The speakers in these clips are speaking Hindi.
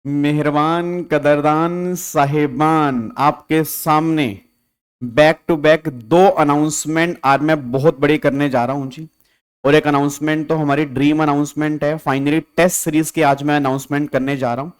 मेहरबान कदरदान साहिबान, आपके सामने बैक टू बैक दो अनाउंसमेंट आज मैं बहुत बड़ी करने जा रहा हूं जी। और एक अनाउंसमेंट तो हमारी ड्रीम अनाउंसमेंट है, फाइनली टेस्ट सीरीज की आज मैं अनाउंसमेंट करने जा रहा हूं।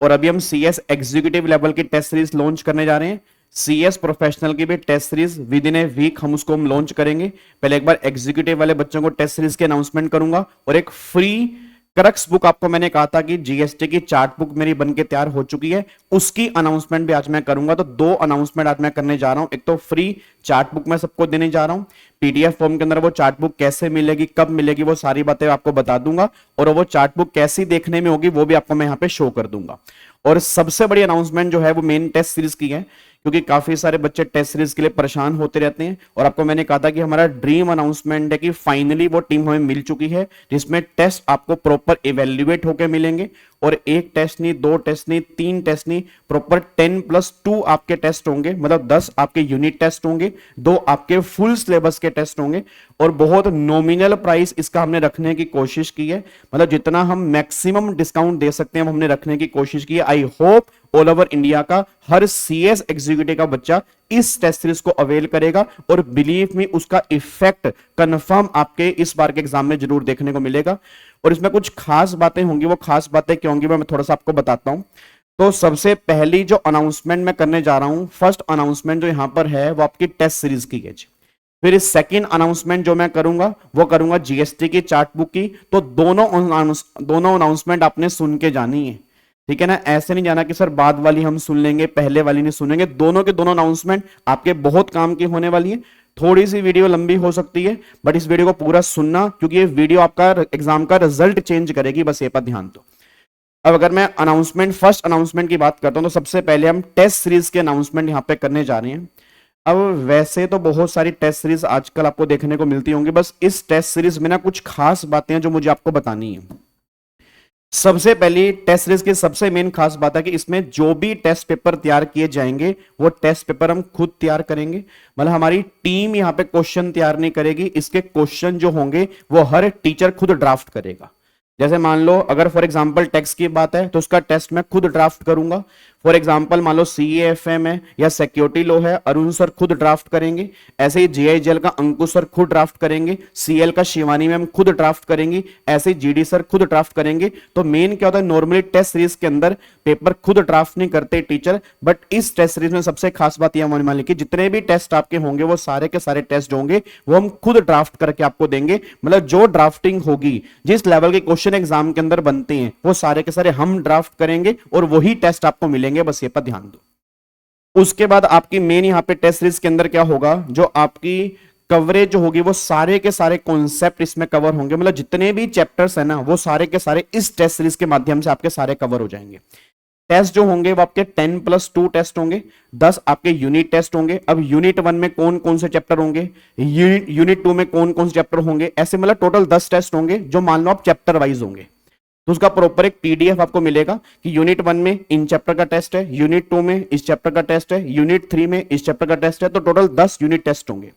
और अभी हम सीएस एग्जीक्यूटिव लेवल की टेस्ट सीरीज लॉन्च करने जा रहे हैं। सीएस प्रोफेशनल की भी test series within a week हम लॉन्च करेंगे। पहले एक बार एग्जीक्यूटिव वाले बच्चों को टेस्ट सीरीज की अनाउंसमेंट करूंगा और एक फ्री क्रक्स बुक, आपको मैंने कहा था कि जीएसटी की चार्ट बुक मेरी बन के तैयार हो चुकी है, उसकी अनाउंसमेंट भी आज मैं करूंगा। तो दो अनाउंसमेंट आज मैं करने जा रहा हूं। एक तो फ्री चार्ट बुक मैं सबको देने जा रहा हूं, पीडीएफ फॉर्म के अंदर वो चार्ट बुक कैसे मिलेगी, कब मिलेगी, वो सारी बातें आपको बता दूंगा। और वो चार्ट बुक कैसी देखने में होगी वो भी आपको मैं यहां पे शो कर दूंगा। और सबसे बड़ी अनाउंसमेंट जो है वो मेन टेस्ट सीरीज की है, क्योंकि काफी सारे बच्चे टेस्ट सीरीज के लिए परेशान होते रहते हैं। और आपको मैंने कहा था कि हमारा ड्रीम अनाउंसमेंट है कि फाइनली वो टीम हमें मिल चुकी है, जिसमें टेस्ट आपको प्रॉपर इवेल्युएट होकर मिलेंगे। और एक टेस्ट नहीं, दो टेस्ट नहीं, तीन टेस्ट नहीं, प्रॉपर 10+2 आपके टेस्ट होंगे, मतलब 10 आपके यूनिट टेस्ट होंगे, दो आपके फुल सिलेबस के टेस्ट होंगे। और बहुत नॉमिनल प्राइस इसका हमने रखने की कोशिश की है, मतलब जितना हम मैक्सिमम डिस्काउंट दे सकते हैं हमने रखने की कोशिश की है। I hope all over India का हर सीएस एग्जीक्यूटिव का बच्चा इस टेस्ट सीरीज को अवेल करेगा, और बिलीव मी उसका इफेक्ट कंफर्म आपके इस बार के एग्जाम में जरूर देखने को मिलेगा। और इसमें कुछ खास बातें होंगी, वो खास बातें क्या होंगी मैं थोड़ा सा आपको बताता हूं। तो सबसे पहली जो अनाउंसमेंट मैं करने जा रहा हूं, फर्स्ट अनाउंसमेंट जो यहां पर है वो आपकी टेस्ट सीरीज की है। फिर इस सेकंड अनाउंसमेंट जो मैं करूंगा वो करूंगा जीएसटी की चार्ट बुक की। तो दोनों अनाउंसमेंट आपने सुन के जानी है, ठीक है ना। ऐसे नहीं जाना कि सर बाद वाली हम सुन लेंगे, पहले वाली नहीं सुनेंगे। दोनों के दोनों अनाउंसमेंट आपके बहुत काम की होने वाली है। थोड़ी सी वीडियो लंबी हो सकती है, बट इस वीडियो को पूरा सुनना, क्योंकि ये वीडियो आपका एग्जाम का रिजल्ट चेंज करेगी, बस ये पर ध्यान दो। अब अगर मैं फर्स्ट अनाउंसमेंट की बात करता हूं, तो सबसे पहले हम टेस्ट सीरीज के अनाउंसमेंट यहां पे करने जा रहे हैं। अब वैसे तो बहुत सारी टेस्ट सीरीज आजकल आपको देखने को मिलती होंगी, बस इस टेस्ट सीरीज में ना कुछ खास बातें हैं जो मुझे आपको बतानी है। सबसे पहली टेस्ट सीरीज की सबसे मेन खास बात है कि इसमें जो भी टेस्ट पेपर तैयार किए जाएंगे वो टेस्ट पेपर हम खुद तैयार करेंगे, मतलब हमारी टीम यहां पे क्वेश्चन तैयार नहीं करेगी। इसके क्वेश्चन जो होंगे वो हर टीचर खुद ड्राफ्ट करेगा। जैसे मान लो अगर फॉर एग्जांपल टैक्स की बात है तो उसका टेस्ट मैं खुद ड्राफ्ट करूंगा। फॉर एग्जांपल मान लो सीएएफएम है या सिक्योरिटी लॉ है, अरुण सर खुद ड्राफ्ट करेंगे। ऐसे ही जीआईजेल का अंकुश सर खुद ड्राफ्ट करेंगे, सीएल का शिवानी मैम खुद ड्राफ्ट करेंगी, ऐसे ही जीडी सर खुद ड्राफ्ट करेंगे। तो मेन क्या होता है, नॉर्मली टेस्ट सीरीज के अंदर पेपर खुद ड्राफ्ट नहीं करते टीचर, बट इस टेस्ट सीरीज में सबसे खास बात यह मान ली कि जितने भी टेस्ट आपके होंगे वो सारे के सारे टेस्ट होंगे वो हम खुद ड्राफ्ट करके आपको देंगे। मतलब जो ड्राफ्टिंग होगी, जिस लेवल के क्वेश्चन एग्जाम के अंदर बनते हैं वो सारे के सारे हम ड्राफ्ट करेंगे और वही टेस्ट आपको मिलेंगे, बस ये पर ध्यान दो। उसके बाद आपकी मेन यहां पे टेस्ट सीरीज के अंदर क्या होगा, जो आपकी कवरेज जो होगी वो सारे के सारे कॉन्सेप्ट इसमें कवर होंगे, मतलब जितने भी चैप्टर्स है ना वो सारे के सारे इस टेस्ट सीरीज के माध्यम से आपके सारे कवर हो जाएंगे। टेस्ट जो होंगे वो आपके 10+2 टेस्ट होंगे, 10 आपके यूनिट टेस्ट होंगे। अब यूनिट 1 में कौन कौन से चैप्टर होंगे, यूनिट 2 में कौन कौन से चैप्टर होंगे, ऐसे मतलब टोटल 10 टेस्ट होंगे जो मान लो आप चैप्टर वाइज होंगे। तो उसका प्रॉपर एक पीडीएफ आपको मिलेगा कि यूनिट 1 में इन चैप्टर का टेस्ट है, यूनिट 2 में इस चैप्टर का टेस्ट है, यूनिट 3 में इस चैप्टर का टेस्ट है। तो टोटल 10 यूनिट टेस्ट होंगे।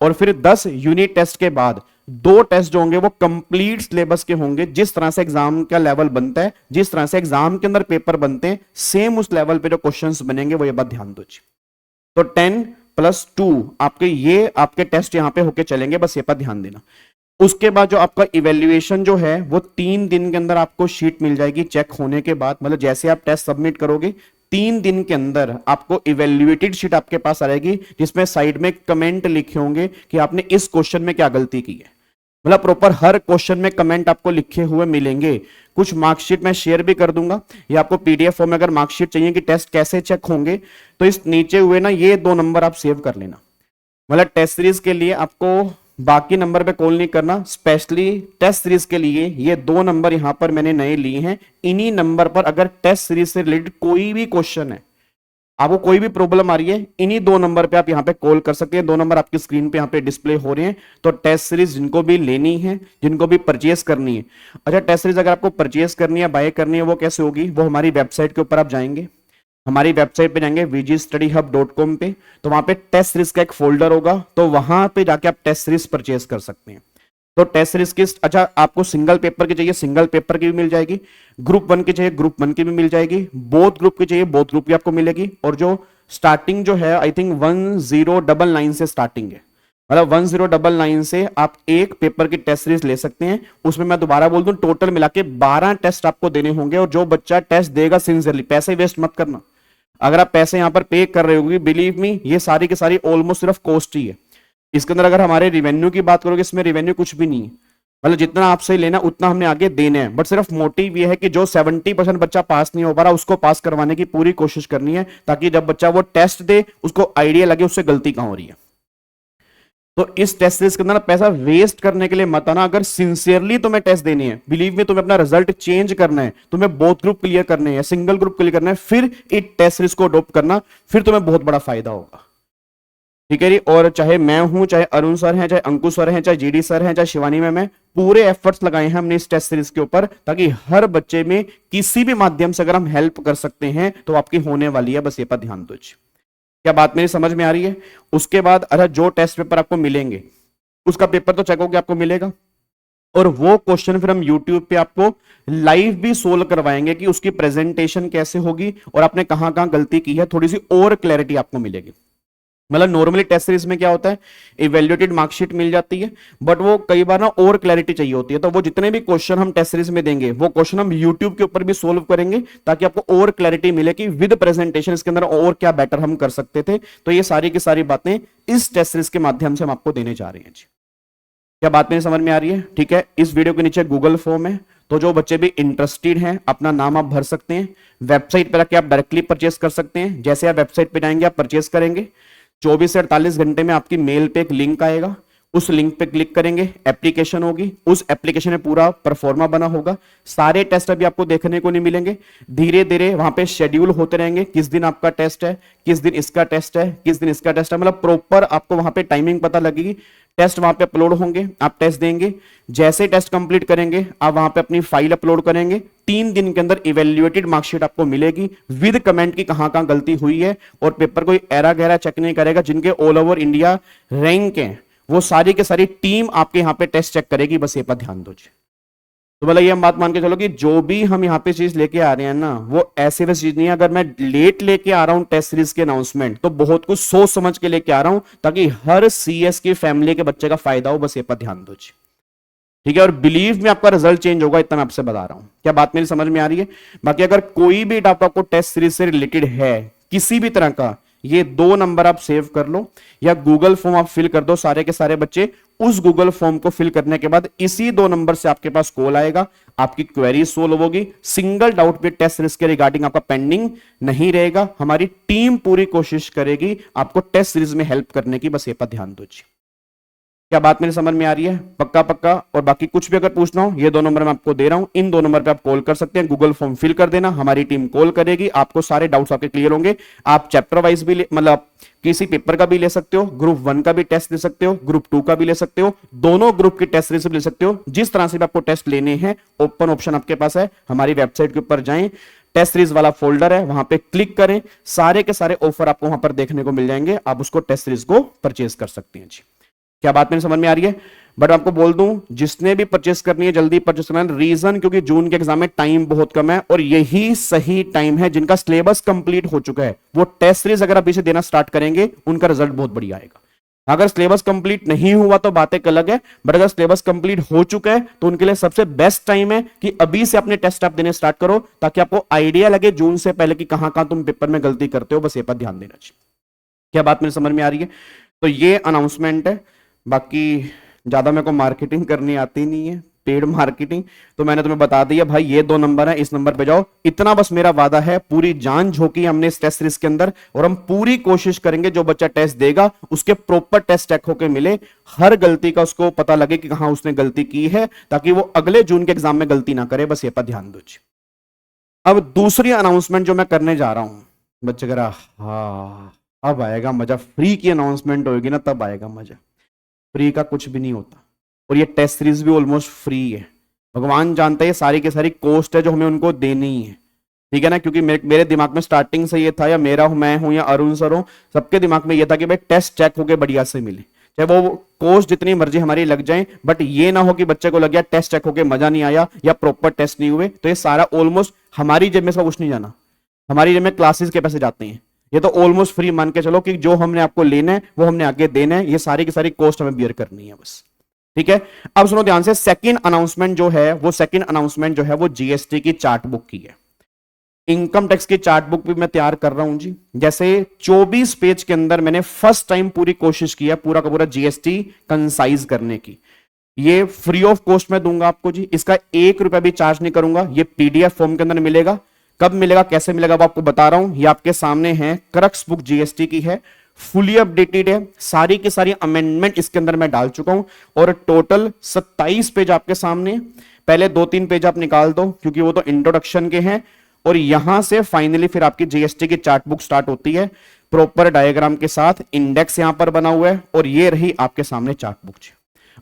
और फिर 10 यूनिट टेस्ट के बाद दो टेस्ट जो होंगे वो कंप्लीट सिलेबस के होंगे। जिस तरह से एग्जाम का लेवल बनता है, जिस तरह से एग्जाम के अंदर पेपर बनते हैं, सेम उस लेवल पे जो क्वेश्चंस बनेंगे वो ये बात ध्यान दो। तो 10+2 आपके टेस्ट यहां पे होके चलेंगे, बस ये पर ध्यान देना। उसके बाद जो आपका इवेल्युएशन जो है वो 3 दिन के अंदर आपको शीट मिल जाएगी चेक होने के बाद, मतलब जैसे आप टेस्ट सबमिट करोगे 3 दिन के अंदर आपको इवेल्युएटेड शीट आपके पास आएगी, जिसमें साइड में कमेंट लिखे होंगे कि आपने इस क्वेश्चन में क्या गलती की है। मतलब प्रॉपर हर क्वेश्चन में कमेंट आपको लिखे हुए मिलेंगे। कुछ मार्कशीट मैं शेयर भी कर दूंगा, या आपको पीडीएफ फॉर्म में अगर मार्कशीट चाहिए कि टेस्ट कैसे चेक होंगे, तो इस नीचे हुए ना ये 2 नंबर आप सेव कर लेना। मतलब टेस्ट सीरीज के लिए आपको बाकी नंबर पे कॉल नहीं करना, स्पेशली टेस्ट सीरीज के लिए ये 2 नंबर यहां पर मैंने नए लिए हैं। इन्हीं नंबर पर अगर टेस्ट सीरीज से रिलेटेड कोई भी क्वेश्चन है, आपको कोई भी प्रॉब्लम आ रही है, इन्हीं 2 नंबर पे आप यहां पे कॉल कर सकते हैं। 2 नंबर आपकी स्क्रीन पे यहां पे डिस्प्ले हो रहे हैं। तो टेस्ट सीरीज जिनको भी लेनी है, जिनको भी परचेस करनी है, अच्छा टेस्ट सीरीज अगर आपको परचेस करनी है, बाय करनी है, वो कैसे होगी, वो हमारी वेबसाइट के ऊपर आप जाएंगे, हमारी वेबसाइट पे जाएंगे vgstudyhub.com पे, तो वहां पे टेस्ट सीरीज का एक फोल्डर होगा, तो वहां पे जाके आप टेस्ट सीरीज परचेस कर सकते हैं। तो टेस्ट सीरीज की, अच्छा आपको सिंगल पेपर की चाहिए, सिंगल पेपर की भी मिल जाएगी, ग्रुप वन की चाहिए, ग्रुप वन की भी मिल जाएगी, बोथ ग्रुप की चाहिए, बोथ ग्रुप की आपको मिलेगी। और जो स्टार्टिंग जो है आई थिंक 1099 से स्टार्टिंग है, मतलब 1099 से आप एक पेपर की टेस्ट सीरीज ले सकते हैं। उसमें मैं दोबारा बोल दूं, टोटल मिला के 12 टेस्ट आपको देने होंगे। और जो बच्चा टेस्ट देगा सिंसियरली, पैसे वेस्ट मत करना। अगर आप पैसे यहां पर पे कर रहे होगी, बिलीव मी ये सारी की सारी ऑलमोस्ट सिर्फ कॉस्ट ही है। इसके अंदर अगर हमारे रिवेन्यू की बात करोगे, इसमें रिवेन्यू कुछ भी नहीं है, मतलब जितना आपसे लेना उतना हमने आगे देना है। बट सिर्फ मोटिव ये है कि जो 70% बच्चा पास नहीं हो पा रहा उसको पास करवाने की पूरी कोशिश करनी है, ताकि जब बच्चा वो टेस्ट दे उसको आइडिया लगे उससे गलती कहां हो रही है। तो इस टेस्ट सीरीज के अंदर पैसा वेस्ट करने के लिए मत आना। अगर सिंसियरली तुम्हें टेस्ट देनी है, बिलीव में तुम्हें अपना रिजल्ट चेंज करना है, तुम्हें बोथ ग्रुप क्लियर करने हैं, सिंगल ग्रुप क्लियर करना है, फिर इस टेस्ट सीरीज को अडॉप्ट करना, फिर तुम्हें बहुत बड़ा फायदा होगा। ठीक है जी। और चाहे मैं हूं, चाहे अरुण सर हैं, चाहे अंकुश सर हैं, चाहे जीडी सर हैं, चाहे शिवानी मैम है, पूरे एफर्ट्स लगाए हैं हमने इस टेस्ट सीरीज के ऊपर, ताकि हर बच्चे में किसी भी माध्यम से अगर हम हेल्प कर सकते हैं तो आपकी होने वाली है। बस ये पर ध्यान दो। क्या बात मेरी समझ में आ रही है? उसके बाद अरे जो टेस्ट पेपर आपको मिलेंगे उसका पेपर तो चेक होकर आपको मिलेगा, और वो क्वेश्चन फिर हम YouTube पे आपको लाइव भी सोल्व करवाएंगे कि उसकी प्रेजेंटेशन कैसे होगी और आपने कहां कहां गलती की है, थोड़ी सी और क्लैरिटी आपको मिलेगी। मतलब नॉर्मली टेस्ट सीरीज में क्या होता है, इवेल्युएटेड मार्कशीट मिल जाती है, बट वो कई बार ना और क्लैरिटी चाहिए होती है। तो वो जितने भी क्वेश्चन हम टेस्ट सीरीज में देंगे वो क्वेश्चन हम यूट्यूब के ऊपर भी सोल्व करेंगे, ताकि आपको और क्लैरिटी मिले कि विद प्रेजेंटेशन इसके अंदर और क्या बेटर हम कर सकते थे। तो ये सारी की सारी बातें इस टेस्ट सीरीज के माध्यम से हम आपको देने जा रहे हैं जी। क्या बात मेरी समझ में आ रही है? ठीक है। इस वीडियो के नीचे गूगल फॉर्म है, तो जो बच्चे भी इंटरेस्टेड हैं अपना नाम आप भर सकते हैं। वेबसाइट पर आके आप डायरेक्टली परचेस कर सकते हैं। जैसे आप वेबसाइट पे जाएंगे आप परचेस करेंगे, 24 से 48 घंटे में आपकी मेल पे एक लिंक आएगा, उस लिंक पे क्लिक करेंगे, एप्लीकेशन होगी, उस एप्लीकेशन में पूरा परफॉर्मा बना होगा। सारे टेस्ट अभी आपको देखने को नहीं मिलेंगे, धीरे धीरे वहां पे शेड्यूल होते रहेंगे, किस दिन आपका टेस्ट है, किस दिन इसका टेस्ट है, किस दिन इसका टेस्ट है, मतलब प्रॉपर आपको वहां पे टाइमिंग पता लगेगी। टेस्ट वहां पे अपलोड होंगे, आप टेस्ट देंगे, जैसे टेस्ट कंप्लीट करेंगे आप वहां पे अपनी फाइल अपलोड करेंगे, 3 दिन के अंदर इवेल्युएटेड मार्कशीट आपको मिलेगी विद कमेंट की कहां कहां गलती हुई है। और पेपर कोई एरा गहरा चेक नहीं करेगा, जिनके ऑल ओवर इंडिया रैंक है वो सारी के सारी टीम आपके यहां पे टेस्ट चेक करेगी। बस ये पर ध्यान दो। तो मतलब ये हम बात मान के चलो कि जो भी हम यहाँ पे चीज लेके आ रहे हैं ना, वो ऐसे वैसे चीज नहीं है। अगर मैं लेट लेके आ रहा हूं टेस्ट सीरीज के अनाउंसमेंट, तो बहुत कुछ सोच समझ के लेके आ रहा हूं, ताकि हर सीएस की फैमिली के बच्चे का फायदा हो। बस ये पर ध्यान दो। ठीक है। और बिलीव में आपका रिजल्ट चेंज होगा, इतना मैं आपसे बता रहा हूं। क्या बात मेरी समझ में आ रही है? बाकी अगर कोई भी डाउट आपको टेस्ट सीरीज से रिलेटेड है किसी भी तरह का, ये 2 नंबर आप सेव कर लो या गूगल फॉर्म आप फिल कर दो। सारे के सारे बच्चे उस गूगल फॉर्म को फिल करने के बाद इसी 2 नंबर से आपके पास कॉल आएगा, आपकी क्वेरी सोल्व होगी। सिंगल डाउट पे टेस्ट सीरीज के रिगार्डिंग आपका पेंडिंग नहीं रहेगा। हमारी टीम पूरी कोशिश करेगी आपको टेस्ट सीरीज में हेल्प करने की। बस ये पर ध्यान दो। क्या बात मेरी समझ में आ रही है? पक्का पक्का। और बाकी कुछ भी अगर पूछना हो, ये 2 नंबर मैं आपको दे रहा हूं, इन 2 नंबर पे आप कॉल कर सकते हैं। गूगल फॉर्म फिल कर देना, हमारी टीम कॉल करेगी, आपको सारे डाउट्स आपके क्लियर होंगे। आप चैप्टर वाइज भी मतलब किसी पेपर का भी ले सकते हो, ग्रुप 1 का भी टेस्ट ले सकते हो, ग्रुप 2 का भी ले सकते हो, दोनों ग्रुप की टेस्ट ले सकते हो। जिस तरह से भी आपको टेस्ट लेने हैं, ओपन ऑप्शन आपके पास है। हमारी वेबसाइट के ऊपर जाएं, टेस्ट सीरीज वाला फोल्डर है, वहां पे क्लिक करें, सारे के सारे ऑफर आपको वहां पर देखने को मिल जाएंगे। आप उसको टेस्ट सीरीज को परचेज कर सकते हैं जी। क्या बात मेरी समझ में आ रही है? बट आपको बोल दूं, जिसने भी परचेस करनी है जल्दी परचेस करना है। रीजन क्योंकि जून के एग्जाम में टाइम बहुत कम है, और यही सही टाइम है जिनका सिलेबस कंप्लीट हो चुका है, वो टेस्ट सीरीज अगर अभी से देना स्टार्ट करेंगे, उनका रिजल्ट बहुत बढ़िया आएगा। अगर सिलेबस कंप्लीट नहीं हुआ तो बातें अलग है, बट अगर सिलेबस कंप्लीट हो चुका है तो उनके लिए सबसे बेस्ट टाइम है कि अभी से अपने टेस्ट आप देने स्टार्ट करो, ताकि आपको आइडिया लगे जून से पहले कि कहां कहां तुम पेपर में गलती करते हो। बस ये पर ध्यान देना चाहिए। क्या बात मेरी समझ में आ रही है? तो ये अनाउंसमेंट है। बाकी ज्यादा मेरे को मार्केटिंग करनी आती नहीं है, पेड मार्केटिंग, तो मैंने तुम्हें बता दिया भाई ये 2 नंबर है, इस नंबर पे जाओ। इतना बस मेरा वादा है, पूरी जान झोंकी हमने इस टेस्ट सीरीज के अंदर, और हम पूरी कोशिश करेंगे जो बच्चा टेस्ट देगा उसके प्रॉपर टेस्ट चेक होके मिले, हर गलती का उसको पता लगे कि कहां उसने गलती की है, ताकि वो अगले जून के एग्जाम में गलती ना करे। बस ये पर ध्यान दो। अब दूसरी अनाउंसमेंट जो मैं करने जा रहा हूं, बच्चे कह रहा हाँ अब आएगा मजा, फ्री की अनाउंसमेंट होगी ना तब आएगा मजा। फ्री का कुछ भी नहीं होता, और ये टेस्ट सीरीज भी ऑलमोस्ट फ्री है। भगवान जानते हैं सारी की सारी कॉस्ट है जो हमें उनको देनी है, ठीक है ना। क्योंकि मेरे दिमाग में स्टार्टिंग से ये था, या मेरा हूं, मैं हूं, या अरुण सर हो, सबके दिमाग में ये था कि भाई टेस्ट चेक होके बढ़िया से मिले। चाहे वो कोर्स जितनी मर्जी हमारी लग जाए, बट ये ना हो कि बच्चे को लग गया टेस्ट चेक होके मजा नहीं आया या प्रॉपर टेस्ट नहीं हुए, तो ये सारा ऑलमोस्ट हमारी जेब में इसका कुछ नहीं जाना, हमारी जेब में क्लासेस के पैसे जाते हैं। ये तो ऑलमोस्ट फ्री मान के चलो कि जो हमने आपको लेना है वो हमने आगे देना है, ये सारी की सारी कॉस्ट हमें बियर करनी है बस। ठीक है, अब सुनो ध्यान से, सेकंड अनाउंसमेंट जो है वो जीएसटी की चार्ट बुक की है। इनकम टैक्स की चार्ट बुक भी मैं तैयार कर रहा हूं जी। जैसे 24 पेज के अंदर मैंने फर्स्ट टाइम पूरी कोशिश किया पूरा का पूरा जीएसटी कंसाइज करने की। ये फ्री ऑफ कॉस्ट में दूंगा आपको जी, इसका 1 रुपया भी चार्ज नहीं करूंगा। ये पीडीएफ फॉर्म के अंदर मिलेगा। कब मिलेगा, कैसे मिलेगा, वो आपको बता रहा हूं। ये आपके सामने है, क्रक्स बुक जीएसटी की है, फुली अपडेटेड है, सारी की सारी अमेंडमेंट इसके अंदर मैं डाल चुका हूं, और टोटल 27 पेज आपके सामने। पहले 2-3 पेज आप निकाल दो क्योंकि वो तो इंट्रोडक्शन के हैं, और यहां से फाइनली फिर आपकी जीएसटी की चार्ट बुक स्टार्ट होती है प्रॉपर डायग्राम के साथ। इंडेक्स यहां पर बना हुआ है, और ये रही आपके सामने चार्ट बुक।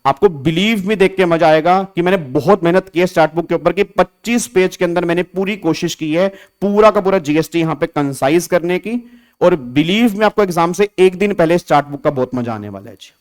आपको बिलीव में देख के मजा आएगा कि मैंने बहुत मेहनत की है इस चार्ट बुक के ऊपर, कि 25 पेज के अंदर मैंने पूरी कोशिश की है पूरा का पूरा जीएसटी यहां पे कंसाइज करने की। और बिलीव में आपको एग्जाम से एक दिन पहले इस चार्ट बुक का बहुत मजा आने वाला है जी।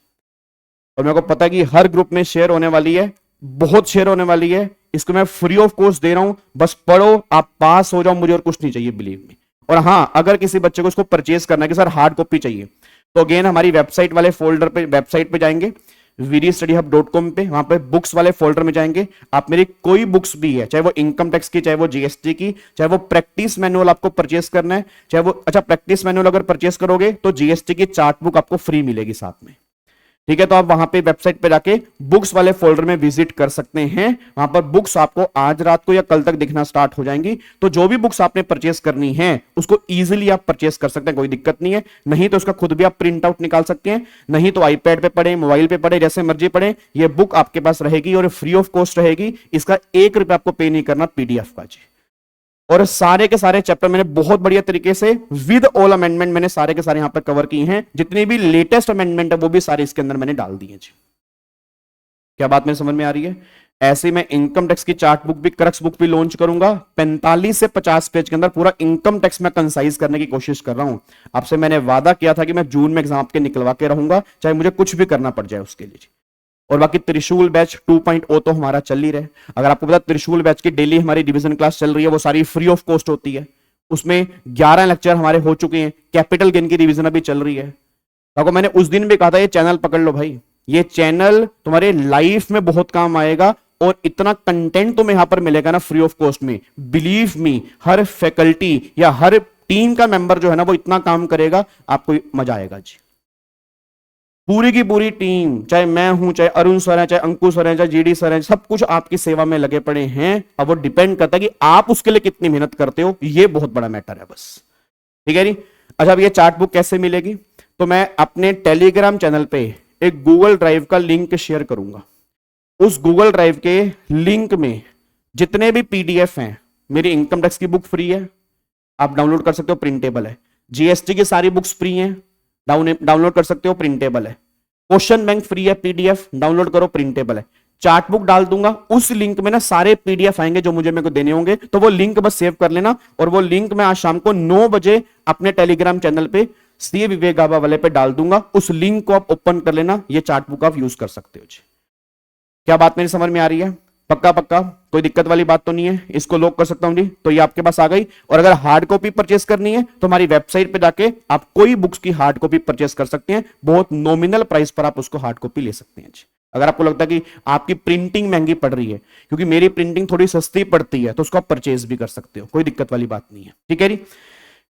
और मेरे को पता है कि हर ग्रुप में शेयर होने वाली है, बहुत शेयर होने वाली है। इसको मैं फ्री ऑफ कॉस्ट दे रहा हूं, बस पढ़ो, आप पास हो जाओ, मुझे और कुछ नहीं चाहिए बिलीव में। और हां, अगर किसी बच्चे को इसको परचेज करना है कि सर हार्ड कॉपी चाहिए, तो अगेन हमारी वेबसाइट वाले फोल्डर पे, वेबसाइट पे जाएंगे vdstudyhub.com पे, वहां पे बुक्स वाले फोल्डर में जाएंगे। आप मेरी कोई बुक्स भी है, चाहे वो इनकम टैक्स की, चाहे वो जीएसटी की, चाहे वो प्रैक्टिस मैनुअल आपको परचेस करना है, चाहे वो, अच्छा प्रैक्टिस मैनुअल अगर परचेस करोगे तो जीएसटी की चार्ट बुक आपको फ्री मिलेगी साथ में। ठीक है, तो आप वहां पे वेबसाइट पे जाके बुक्स वाले फोल्डर में विजिट कर सकते हैं। वहां पर बुक्स आपको आज रात को या कल तक दिखना स्टार्ट हो जाएंगी। तो जो भी बुक्स आपने परचेस करनी है उसको इजीली आप परचेस कर सकते हैं, कोई दिक्कत नहीं है। नहीं तो उसका खुद भी आप प्रिंट आउट निकाल सकते हैं, नहीं तो आईपैड पे पढ़े, मोबाइल पे पढ़े, जैसे मर्जी पढ़े, ये बुक आपके पास रहेगी और फ्री ऑफ कॉस्ट रहेगी। इसका 1 रुपया आपको पे नहीं करना पीडीएफ का जी। और सारे के सारे चैप्टर मैंने बहुत बढ़िया तरीके से विद ऑल अमेंडमेंट मैंने सारे के सारे यहां पर कवर की हैं। जितनी भी लेटेस्ट अमेंडमेंट है वो भी सारे इसके अंदर मैंने डाल दिए जी। क्या बात मेरे समझ में आ रही है? ऐसे मैं इनकम टैक्स की चार्ट बुक भी, क्रक्स बुक भी लॉन्च करूंगा। 45 से 50 पेज के अंदर पूरा इनकम टैक्स में कंसाइज करने की कोशिश कर रहा हूं। आपसे मैंने वादा किया था कि मैं जून में एग्जाम आपके निकलवा के रहूंगा, चाहे मुझे कुछ भी करना पड़ जाए उसके लिए। और बाकी त्रिशूल बैच 2.0 तो हमारा चल ही रहा है। अगर आपको पता, त्रिशूल बैच की डेली हमारी डिवीजन क्लास चल रही है, वो सारी फ्री ऑफ कॉस्ट होती है। उसमें 11 लेक्चर हमारे हो चुके हैं। कैपिटल गेन की रिवीजन अभी चल रही है। आपको मैंने उस दिन भी कहा था ये चैनल पकड़ लो भाई, ये चैनल तुम्हारे लाइफ में बहुत काम आएगा। और इतना कंटेंट तुम्हें यहां पर मिलेगा ना फ्री ऑफ कॉस्ट में, बिलीव मी, हर फैकल्टी या हर टीम का मेंबर जो है ना वो इतना काम करेगा, आपको मजा आएगा जी। पूरी की पूरी टीम, चाहे मैं हूं, चाहे अरुण सर है, चाहे अंकुश सर है, चाहे जीडी सर है, सब कुछ आपकी सेवा में लगे पड़े हैं। अब वो डिपेंड करता है कि आप उसके लिए कितनी मेहनत करते हो, ये बहुत बड़ा मैटर है बस। ठीक है जी। अच्छा, अब ये चार्ट बुक कैसे मिलेगी? तो मैं अपने टेलीग्राम चैनल पे एक गूगल ड्राइव का लिंक शेयर करूंगा। उस गूगल ड्राइव के लिंक में जितने भी पीडीएफ हैं, मेरी इनकम टैक्स की बुक फ्री है, आप डाउनलोड कर सकते हो, प्रिंटेबल है। जीएसटी की सारी बुक्स फ्री हैं, डाउनलोड कर सकते हो, प्रिंटेबल है। क्वेश्चन बैंक फ्री है, पीडीएफ डाउनलोड करो, प्रिंटेबल है। चार्ट बुक डाल दूंगा, उस लिंक में ना सारे पीडीएफ आएंगे जो मुझे मेरे को देने होंगे, तो वो लिंक बस सेव कर लेना। और वो लिंक मैं आज शाम को 9 बजे अपने टेलीग्राम चैनल पे सी विवेक गाबा वाले पे डाल दूंगा। उस लिंक को आप ओपन कर लेना, ये चार्ट बुक आप यूज कर सकते हो जी। क्या बात मेरी समझ में आ रही है? पक्का पक्का, कोई दिक्कत वाली बात तो नहीं है? इसको लॉक कर सकता हूं जी। तो ये आपके पास आ गई। और अगर हार्ड कॉपी परचेस करनी है तो हमारी वेबसाइट पे जाके आप कोई बुक्स की हार्ड कॉपी परचेस कर सकते हैं। बहुत नॉमिनल प्राइस पर आप उसको हार्ड कॉपी ले सकते हैं जी। अगर आपको लगता है कि आपकी प्रिंटिंग महंगी पड़ रही है, क्योंकि मेरी प्रिंटिंग थोड़ी सस्ती पड़ती है, तो उसको आप परचेज भी कर सकते हो, कोई दिक्कत वाली बात नहीं है। ठीक है जी।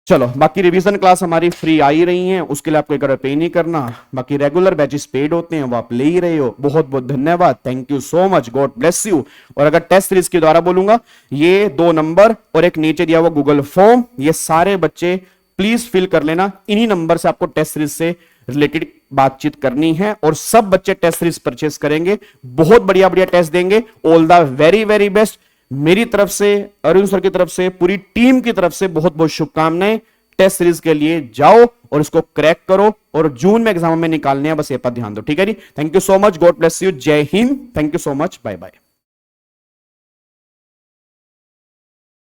चलो, बाकी रिवीजन क्लास हमारी फ्री आ ही रही हैं, उसके लिए आपको एक पे नहीं करना। बाकी रेगुलर बैचेस पेड होते हैं, वो आप ले ही रहे हो। बहुत बहुत धन्यवाद, thank you so much, God bless you. और अगर टेस्ट सीरीज के द्वारा बोलूंगा, ये 2 नंबर और एक नीचे दिया हुआ गूगल फॉर्म, ये सारे बच्चे प्लीज फिल कर लेना। इन्हीं नंबर से आपको टेस्ट सीरीज से रिलेटेड बातचीत करनी है, और सब बच्चे टेस्ट सीरीज परचेस करेंगे, बहुत बढ़िया बढ़िया टेस्ट देंगे। All the very very best. मेरी तरफ से, अरुण सर की तरफ से, पूरी टीम की तरफ से बहुत बहुत शुभकामनाएं। टेस्ट सीरीज के लिए जाओ और इसको क्रैक करो, और जून में एग्जाम में निकालने हैं, बस ये पर ध्यान दो। ठीक है जी। Thank you so much, God bless you, जय हिंद, thank you so much, bye bye.